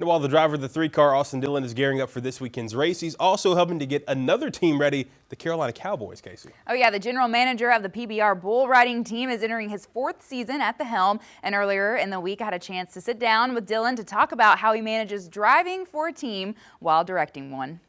And while the driver of the 3-car, Austin Dillon, is gearing up for this weekend's race, he's also helping to get another team ready, the Carolina Cowboys, Casey. Oh yeah, the general manager of the PBR bull riding team is entering his 4th season at the helm. And earlier in the week, I had a chance to sit down with Dillon to talk about how he manages driving for a team while directing one.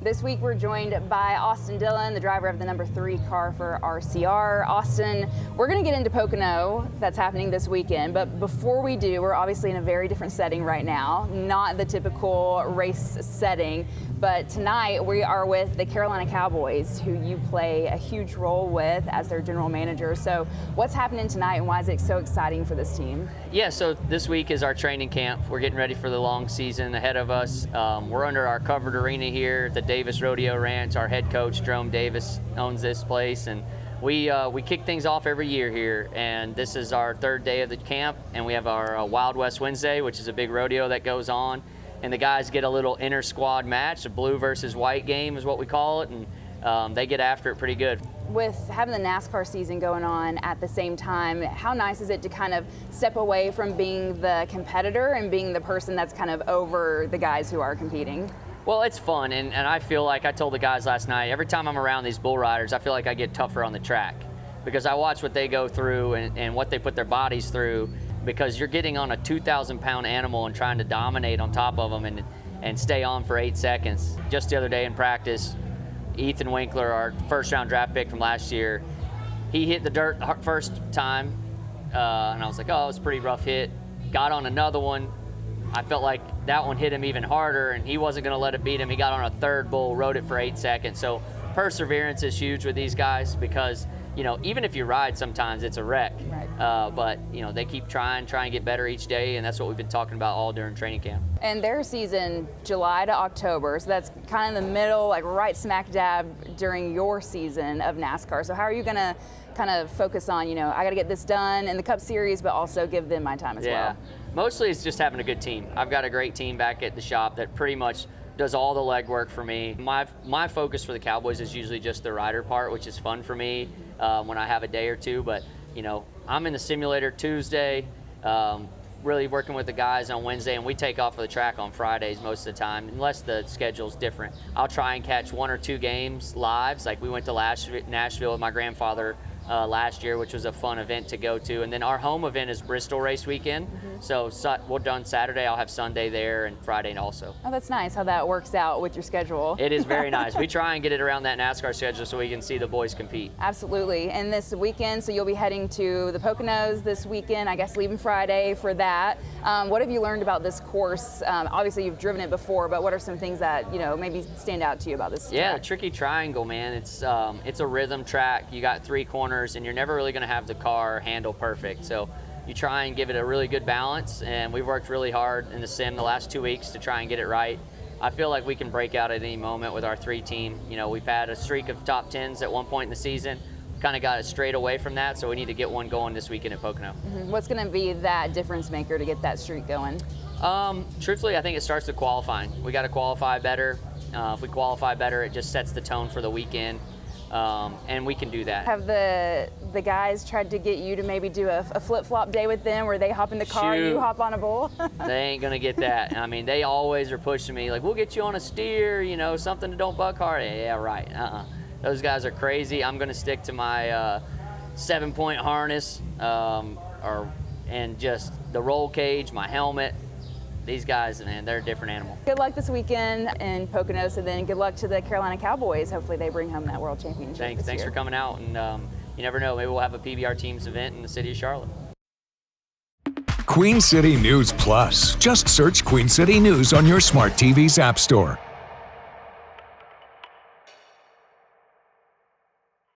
This week we're joined by Austin Dillon, the driver of the number 3 car for RCR. Austin, we're going to get into Pocono. That's happening this weekend. But before we do, we're obviously in a very different setting right now, not the typical race setting. But tonight we are with the Carolina Cowboys, who you play a huge role with as their general manager. So what's happening tonight and why is it so exciting for this team? Yeah, so this week is our training camp. We're getting ready for the long season ahead of us. We're under our covered arena here at the Davis Rodeo Ranch. Our head coach, Jerome Davis, owns this place, and we kick things off every year here. And this is our 3rd day of the camp, and we have our Wild West Wednesday, which is a big rodeo that goes on. And the guys get a little inter-squad match, a blue versus white game is what we call it, and they get after it pretty good. With having the NASCAR season going on at the same time, how nice is it to kind of step away from being the competitor and being the person that's kind of over the guys who are competing? Well, it's fun, and I feel like I told the guys last night, every time I'm around these bull riders, I feel like I get tougher on the track because I watch what they go through and what they put their bodies through, because you're getting on a 2,000-pound animal and trying to dominate on top of them and stay on for 8 seconds. Just the other day in practice, Ethan Winkler, our first-round draft pick from last year, he hit the dirt first time, and I was like, oh, it was a pretty rough hit. Got on another one. I felt like that one hit him even harder, and he wasn't going to let it beat him. He got on a 3rd bull, rode it for 8 seconds. So perseverance is huge with these guys because, you know, even if you ride, sometimes it's a wreck. Right. But, you know, they keep trying to get better each day, and that's what we've been talking about all during training camp. And their season, July to October, so that's kind of the middle, like right smack dab during your season of NASCAR. So how are you going to kind of focus on, you know, I got to get this done in the Cup Series, but also give them my time as well? Mostly it's just having a good team. I've got a great team back at the shop that pretty much does all the legwork for me. My focus for the Cowboys is usually just the rider part, which is fun for me when I have a day or two. But, you know, I'm in the simulator Tuesday, really working with the guys on Wednesday, and we take off for the track on Fridays most of the time, unless the schedule's different. I'll try and catch 1 or 2 games live. Like we went to Nashville with my grandfather last year, which was a fun event to go to. And then our home event is Bristol race weekend. So we're done Saturday. I'll have Sunday there and Friday also. Oh, that's nice how that works out with your schedule. It is very nice. We try and get it around that NASCAR schedule so we can see the boys compete. Absolutely. And this weekend, so you'll be heading to the Poconos this weekend, I guess leaving Friday for that. What have you learned about this course? Obviously you've driven it before, but what are some things that, you know, maybe stand out to you about this Yeah, track? the tricky triangle, man. It's a rhythm track. You got 3 corners, and you're never really going to have the car handle perfect. So you try and give it a really good balance, and we've worked really hard in the sim the last 2 weeks to try and get it right. I feel like we can break out at any moment with our 3 team. You know, we've had a streak of top 10s at one point in the season. Kind of got it straight away from that, so we need to get one going this weekend at Pocono. What's going to be that difference maker to get that streak going? Truthfully, I think it starts with qualifying. We got to qualify better. If we qualify better, it just sets the tone for the weekend. And we can do that. Have the guys tried to get you to maybe do a flip-flop day with them where they hop in the car and you hop on a bull? They ain't gonna get that. I mean, they always are pushing me like, we'll get you on a steer, you know, something that don't buck hard. Yeah, right. Those guys are crazy. I'm gonna stick to my 7-point harness and just the roll cage, my helmet. These guys, man, they're a different animal. Good luck this weekend in Poconos, and then good luck to the Carolina Cowboys. Hopefully they bring home that world championship. Thanks for coming out, and you never know, maybe we'll have a PBR teams event in the city of Charlotte. Queen City News Plus. Just search Queen City News on your smart TV's app store.